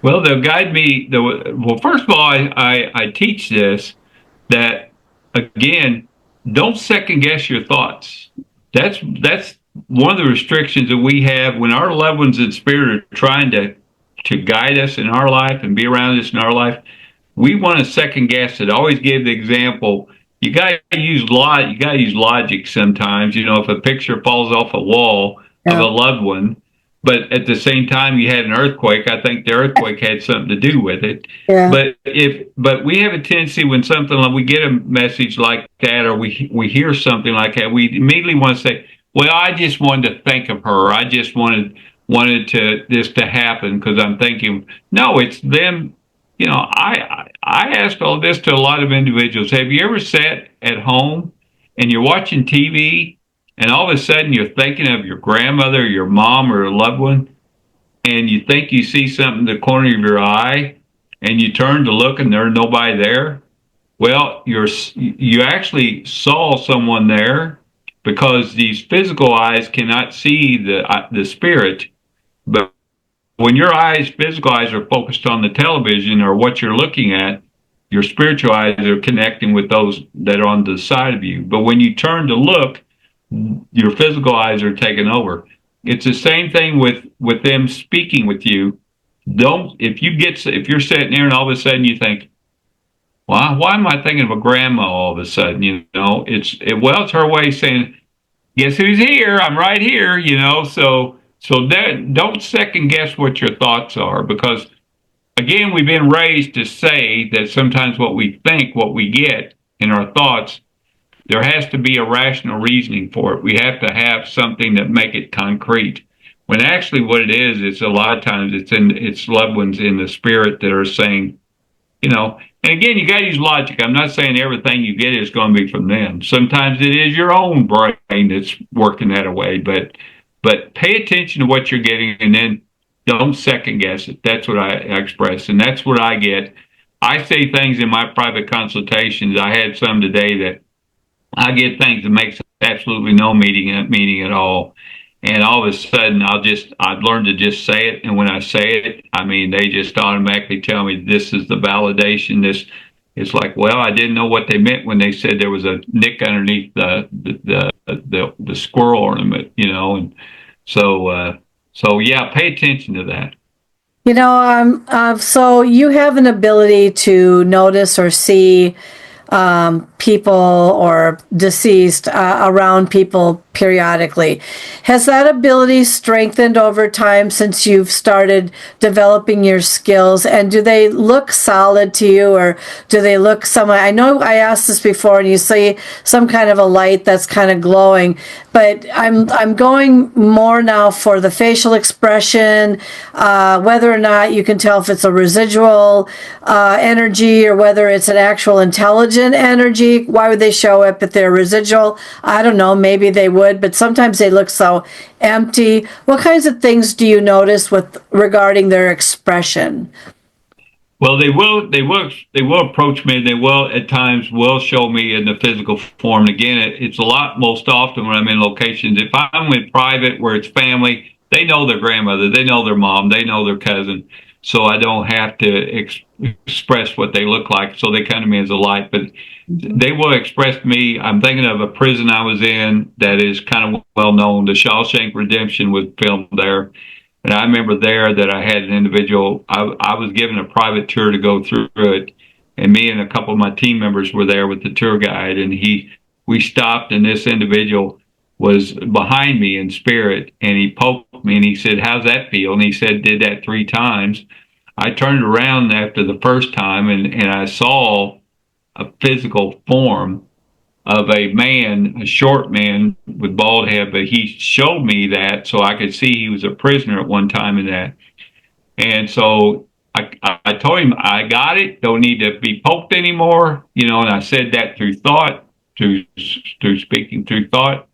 Well, they'll guide me. Well, first of all, I teach this that again, don't second guess your thoughts. That's one of the restrictions that we have when our loved ones in spirit are trying to guide us in our life and be around us in our life. We want to second guess it. I always give the example. You got to use You got to use logic sometimes. You know, if a picture falls off a wall of a loved one, but at the same time you had an earthquake, I think the earthquake had something to do with it. Yeah. But we have a tendency when something like we get a message like that, or we hear something like that, we immediately want to say, well, I just wanted to think of her. I just wanted to this to happen because I'm thinking. No, it's them. You know, I ask all this to a lot of individuals. Have you ever sat at home and you're watching TV and all of a sudden you're thinking of your grandmother, or your mom, or a loved one, and you think you see something in the corner of your eye, and you turn to look and there's nobody there? Well, you actually saw someone there because these physical eyes cannot see the spirit, but when your physical eyes are focused on the television or what you're looking at, your spiritual eyes are connecting with those that are on the side of you. But when you turn to look, your physical eyes are taken over. It's the same thing with them speaking with you. If you're sitting there and all of a sudden you think, why am I thinking of a grandma all of a sudden? You know, it's her way of saying, guess who's here? I'm right here. You know, so don't second guess what your thoughts are, because again, we've been raised to say that sometimes what we think, what we get in our thoughts, there has to be a rational reasoning for it. We have to have something that make it concrete. When actually what it is, it's a lot of times it's loved ones in the spirit that are saying, and again, you got to use logic. I'm not saying everything you get is going to be from them. Sometimes it is your own brain that's working that way, but pay attention to what you're getting and then don't second guess it. That's what I express, and that's what I get. I say things in my private consultations. I had some today that I get things that makes absolutely no meaning at all. And all of a sudden, I've learned to just say it. And when I say it, I mean, they just automatically tell me this is the validation. It's like, well, I didn't know what they meant when they said there was a nick underneath the squirrel ornament, And so yeah, pay attention to that. So you have an ability to notice or see people or deceased around people periodically. Has that ability strengthened over time since you've started developing your skills? And do they look solid to you, or do they look somewhat? I know I asked this before, and you see some kind of a light that's kind of glowing, but I'm going more now for the facial expression, whether or not you can tell if it's a residual energy or whether it's an actual intelligent energy. Why would they show up if they're residual? I don't know. Maybe they would, but sometimes they look so empty. What kinds of things do you notice regarding their expression? Well, they will approach me. They will at times will show me in the physical form. And again, it's a lot most often when I'm in locations. If I'm in private where it's family, they know their grandmother, they know their mom, they know their cousin, so I don't have to express what they look like. So they come to me as a light, but they will express to me. I'm thinking of a prison I was in that is kind of well known. The Shawshank Redemption was filmed there. And I remember there that I had an individual, I was given a private tour to go through it. And me and a couple of my team members were there with the tour guide. And we stopped, and this individual was behind me in spirit. And he poked me and he said, "How's that feel?" And he said, "Did that 3 times. I turned around after the first time and I saw a physical form of a man, a short man with bald head, but he showed me that so I could see he was a prisoner at one time in that. And so I told him, I got it, don't need to be poked anymore, and I said that through thought, through speaking through thought.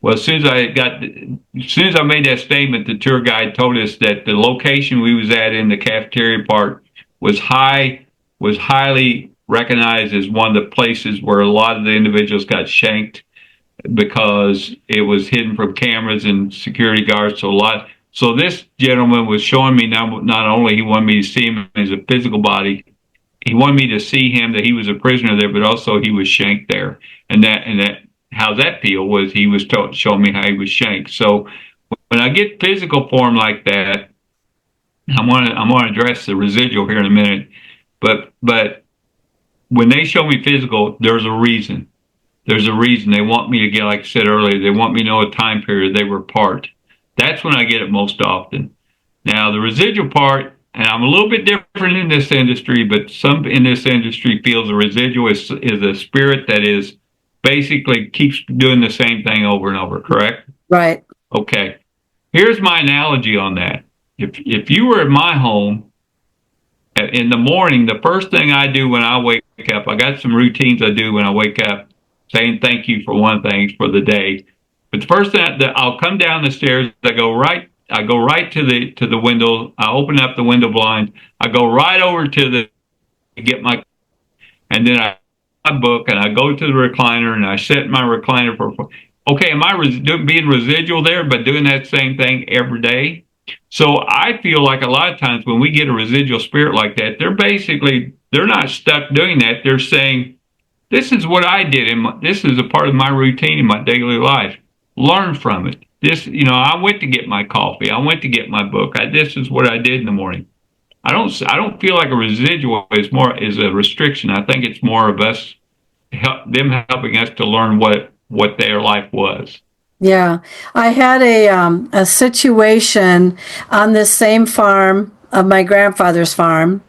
Well, as soon as I made that statement, the tour guide told us that the location we was at in the cafeteria part was highly recognized as one of the places where a lot of the individuals got shanked because it was hidden from cameras and security guards. So this gentleman was showing me not only he wanted me to see him as a physical body, he wanted me to see him that he was a prisoner there, but also he was shanked there. And that how that feel was he was showing me how he was shanked. So when I get physical form like that, I'm gonna address the residual here in a minute, but when they show me physical, there's a reason. There's a reason. They want me to get, like I said earlier, they want me to know a time period they were part. That's when I get it most often. Now, the residual part, and I'm a little bit different in this industry, but some in this industry feels a residual is a spirit that is basically keeps doing the same thing over and over, correct? Right. Okay. Here's my analogy on that. If you were at my home, in the morning, the first thing I do when I wake up, I got some routines I do when I wake up, saying thank you for one thing for the day. But the first thing I'll come down the stairs, I go right to the window. I open up the window blind. I go right over to get my, and then my book, and I go to the recliner and I sit in my recliner okay, am I being residual there, but doing that same thing every day? So I feel like a lot of times when we get a residual spirit like that, they're not stuck doing that. They're saying, this is what I did, this is a part of my routine in my daily life. Learn from it. I went to get my coffee. I went to get my book. This is what I did in the morning. I don't feel like a residual is a restriction. I think it's more of us, them helping us to learn what their life was. Yeah, I had a situation on this same farm of my grandfather's farm,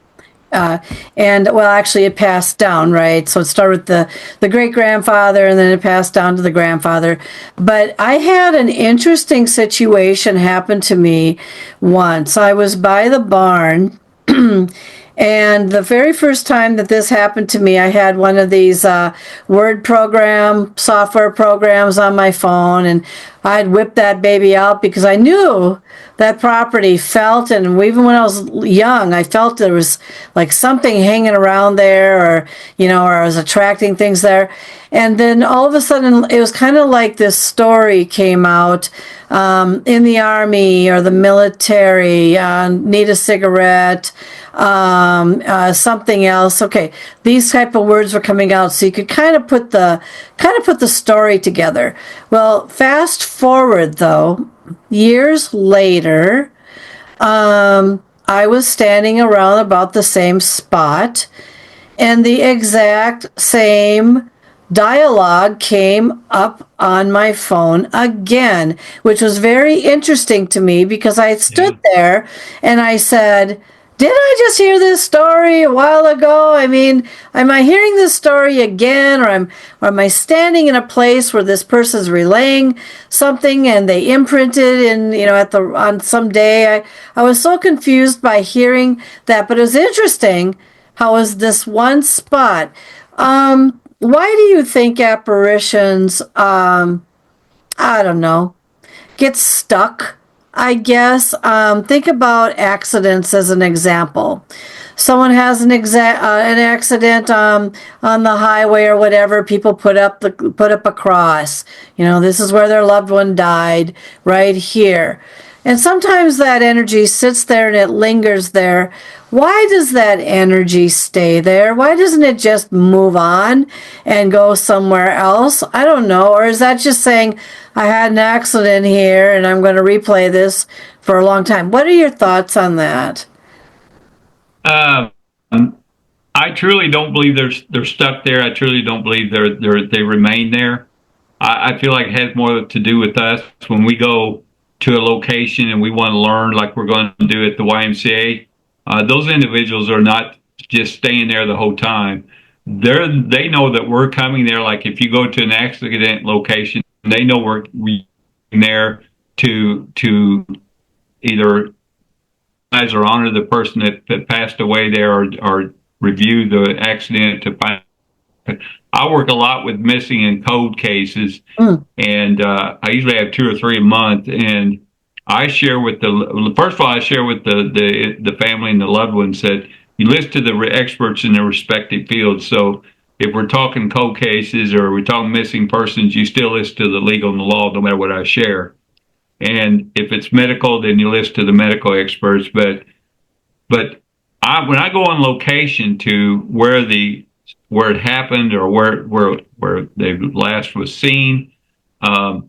And well, actually, it passed down, right? So it started with the great grandfather, and then it passed down to the grandfather. But I had an interesting situation happen to me once. I was by the barn. And the very first time that this happened to me, I had one of these word program software programs on my phone, and I'd whip that baby out because I knew that property felt, and even when I was young, I felt there was like something hanging around there, or or I was attracting things there. And then all of a sudden, it was kind of like this story came out in the army or the military, need a cigarette, something else. Okay, these type of words were coming out, so you could kind of put the story together. Well, fast forward though, years later, I was standing around about the same spot, and the exact same dialogue came up on my phone again, which was very interesting to me because I stood there and I said, did I just hear this story a while ago? I mean, am I hearing this story again, or am I standing in a place where this person's relaying something and they imprinted in, on some day? I was so confused by hearing that, but it was interesting how is this one spot. Why do you think apparitions, I don't know, get stuck? I guess think about accidents as an example. Someone has an accident on the highway or whatever. People put up a cross. This is where their loved one died, right here. And sometimes that energy sits there and it lingers there. Why does that energy stay there? Why doesn't it just move on and go somewhere else? I don't know. Or is that just saying, I had an accident here and I'm going to replay this for a long time? What are your thoughts on that? I truly don't believe they're stuck there. I truly don't believe they remain there. I feel like it has more to do with us when we go to a location and we want to learn, like we're going to do at the YMCA. Those individuals are not just staying there the whole time. They know that we're coming there. Like if you go to an accident location, they know we're there to either recognize or honor the person that passed away there, or review the accident to find. I work a lot with missing and cold cases, and I usually have 2 or 3 a month. And I share with first of all, I share with the family and the loved ones that you listen to the experts in their respective fields. So if we're talking cold cases or we're talking missing persons, you still listen to the legal and the law, no matter what I share. And if it's medical, then you listen to the medical experts. But when I go on location to where it happened or where they last was seen, the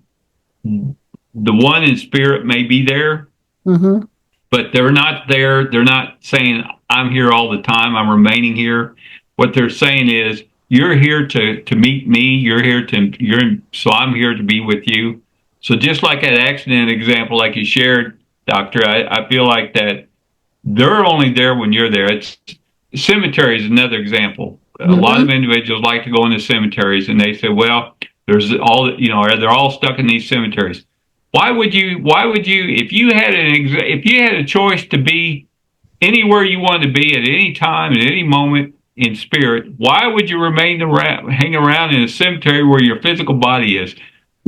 one in spirit may be there, but they're not there. They're not saying, I'm here all the time, I'm remaining here. What they're saying is, you're here to meet me, so I'm here to be with you. So just like that accident example, like you shared, Doctor, I feel like that they're only there when you're there. Cemetery is another example. A lot of individuals like to go into cemeteries, and they say, well, there's all, they're all stuck in these cemeteries. Why would you, if you had a choice to be anywhere you wanted to be at any time, at any moment in spirit, why would you hang around in a cemetery where your physical body is?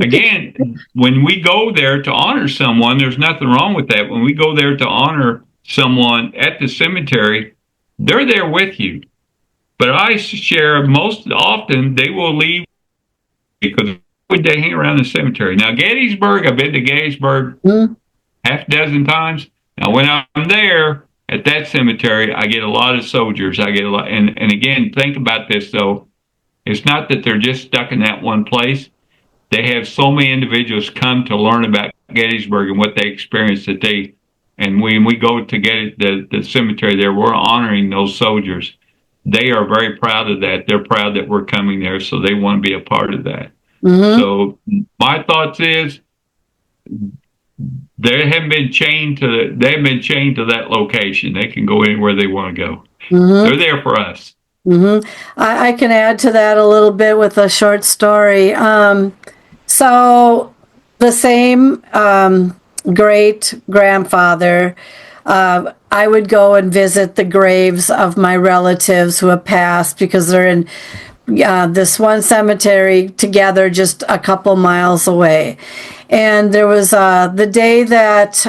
Again, when we go there to honor someone, there's nothing wrong with that. When we go there to honor someone at the cemetery, they're there with you. But I share most often they will leave because would they hang around the cemetery? Now, Gettysburg, I've been to Gettysburg half a dozen times. Now, when I'm there at that cemetery, I get a lot of soldiers. I get a lot, and again, think about this though. It's not that they're just stuck in that one place. They have so many individuals come to learn about Gettysburg and what they experienced and when we go to the cemetery there, we're honoring those soldiers. They are very proud of that. They're proud that we're coming there, so they want to be a part of that. So my thoughts is they haven't been chained to that location. They can go anywhere they want to go. They're there for us. I can add to that a little bit with a short story. So the same great grandfather, I would go and visit the graves of my relatives who have passed because they're in this one cemetery together just a couple miles away. And there was the day that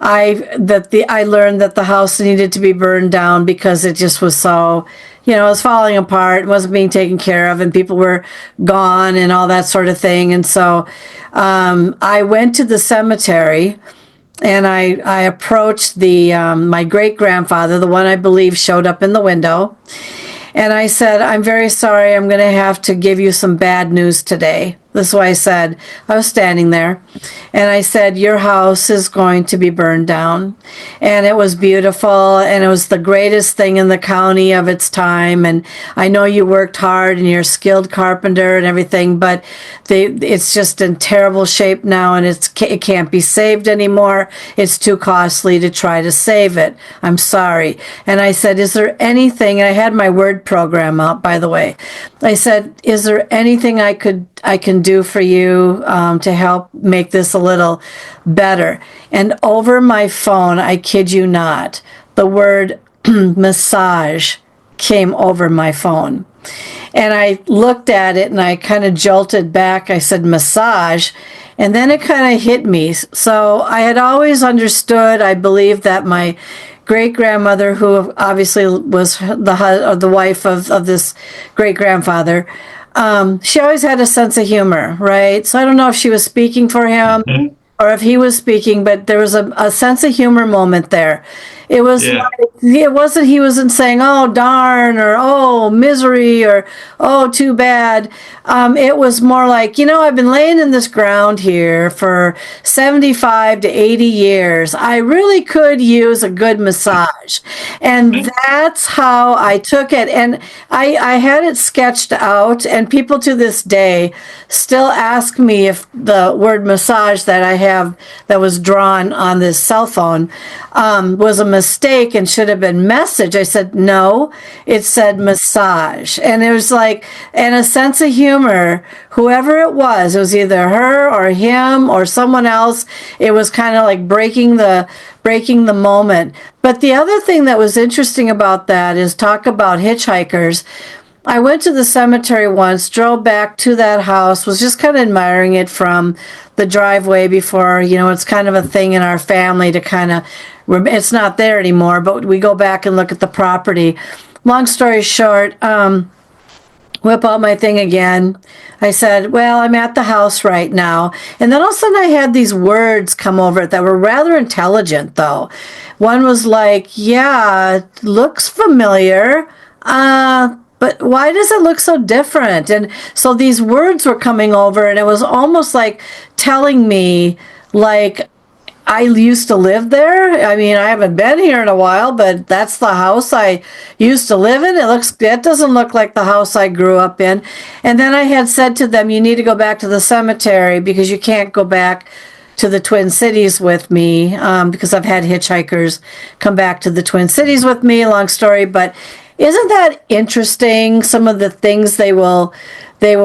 I learned that the house needed to be burned down because it just was so, it was falling apart, it wasn't being taken care of, and people were gone and all that sort of thing. And so I went to the cemetery and I approached my great grandfather, the one I believe showed up in the window. And I said, I'm very sorry, I'm going to have to give you some bad news today. This is what I said. I was standing there. And I said, your house is going to be burned down. And it was beautiful. And it was the greatest thing in the county of its time. And I know you worked hard and you're a skilled carpenter and everything. But it's just in terrible shape now. And it can't be saved anymore. It's too costly to try to save it. I'm sorry. And I said, is there anything, and I had my word program out, by the way. I said, is there anything I can do for you to help make this a little better? And over my phone, I kid you not, the word massage came over my phone. And I looked at it and I kind of jolted back. I said, massage. And then it kind of hit me. So I had always understood, I believe, that my great-grandmother, who obviously was the wife of this great-grandfather, she always had a sense of humor, right? So I don't know if she was speaking for him or if he was speaking, but there was a sense of humor moment there. It was he wasn't saying, oh, darn, or oh, misery, or oh, too bad. It was more like, I've been laying in this ground here for 75 to 80 years. I really could use a good massage. And that's how I took it. And I had it sketched out, and people to this day still ask me if the word massage that I have that was drawn on this cell phone was a mistake and should have been message. I said, no, it said massage. And it was like, and a sense of humor, whoever it was either her or him or someone else. It was kind of like breaking the moment. But the other thing that was interesting about that is talk about hitchhikers. I went to the cemetery once, drove back to that house, was just kind of admiring it from the driveway before, it's kind of a thing in our family to kind of, it's not there anymore, but we go back and look at the property. Long story short, whip out my thing again. I said, well, I'm at the house right now. And then all of a sudden I had these words come over it that were rather intelligent, though. One was like, yeah, it looks familiar. But why does it look so different? And so these words were coming over, and it was almost like telling me, like, I used to live there. I mean, I haven't been here in a while, but that's the house I used to live in. That doesn't look like the house I grew up in. And then I had said to them, you need to go back to the cemetery because you can't go back to the Twin Cities with me because I've had hitchhikers come back to the Twin Cities with me. Long story, but isn't that interesting? Some of the things they will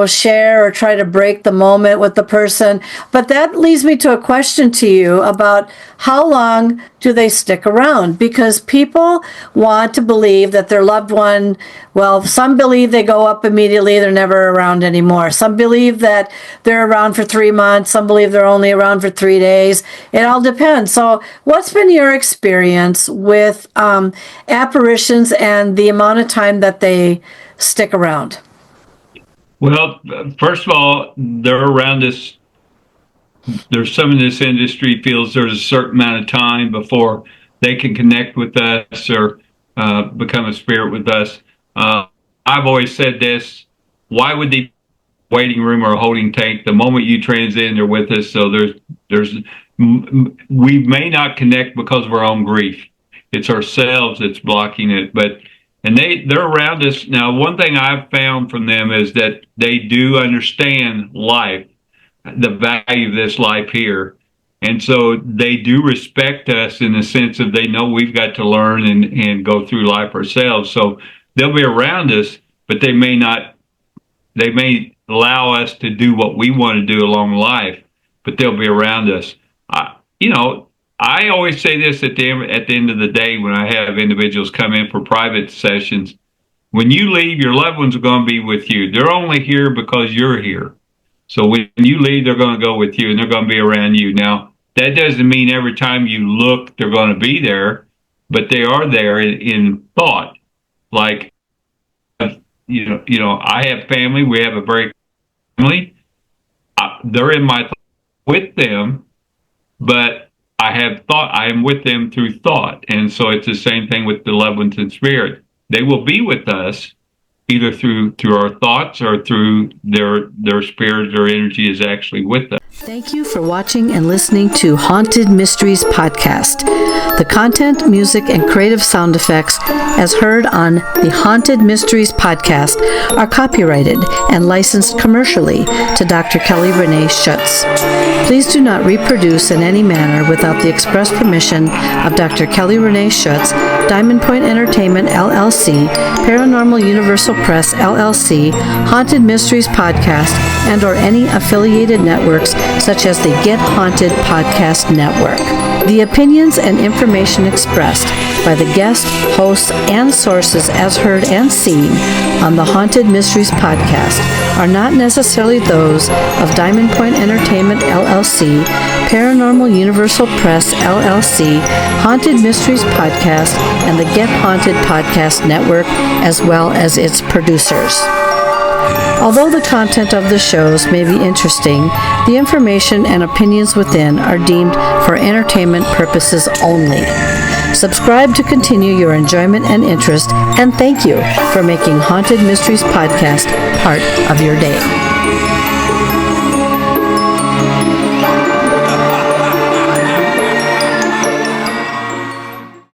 share or try to break the moment with the person. But that leads me to a question to you about how long do they stick around? Because people want to believe that their loved one, well, some believe they go up immediately, they're never around anymore. Some believe that they're around for 3 months. Some believe they're only around for 3 days. It all depends. So what's been your experience with apparitions and the amount of time that they stick around? Well, first of all, they're around us. There's some in this industry feels there's a certain amount of time before they can connect with us or become a spirit with us. I've always said this: why would they waiting room or a holding tank? The moment you transcend, they're with us. So we may not connect because of our own grief. It's ourselves that's blocking it, and they're around us. Now, one thing I've found from them is that they do understand life, the value of this life here. And so they do respect us in the sense of they know we've got to learn and go through life ourselves. So they'll be around us, but they may allow us to do what we want to do along life, but they'll be around us. I always say this at the end of the day when I have individuals come in for private sessions. When you leave, your loved ones are going to be with you. They're only here because you're here. So when you leave, they're going to go with you and they're going to be around you. Now, that doesn't mean every time you look, they're going to be there, but they are there in thought. Like, I have family. We have a very family. They're in my thought with them, but I am with them through thought. And so it's the same thing with the loved ones in spirit. They will be with us either through our thoughts or through their spirit or energy is actually with us. Thank you for watching and listening to Haunted Mysteries Podcast. The content, music, and creative sound effects, as heard on the Haunted Mysteries Podcast, are copyrighted and licensed commercially to Dr. Kelly Renee Schutz. Please do not reproduce in any manner without the express permission of Dr. Kelly Renee Schutz, Diamond Point Entertainment, LLC, Paranormal Universal Press, LLC, Haunted Mysteries Podcast, and or any affiliated networks such as the Get Haunted Podcast Network. The opinions and information expressed by the guest, hosts, and sources as heard and seen on the Haunted Mysteries Podcast are not necessarily those of Diamond Point Entertainment, LLC, Paranormal Universal Press, LLC, Haunted Mysteries Podcast, and the Get Haunted Podcast Network, as well as its producers. Although the content of the shows may be interesting, the information and opinions within are deemed for entertainment purposes only. Subscribe to continue your enjoyment and interest, and thank you for making Haunted Mysteries Podcast part of your day.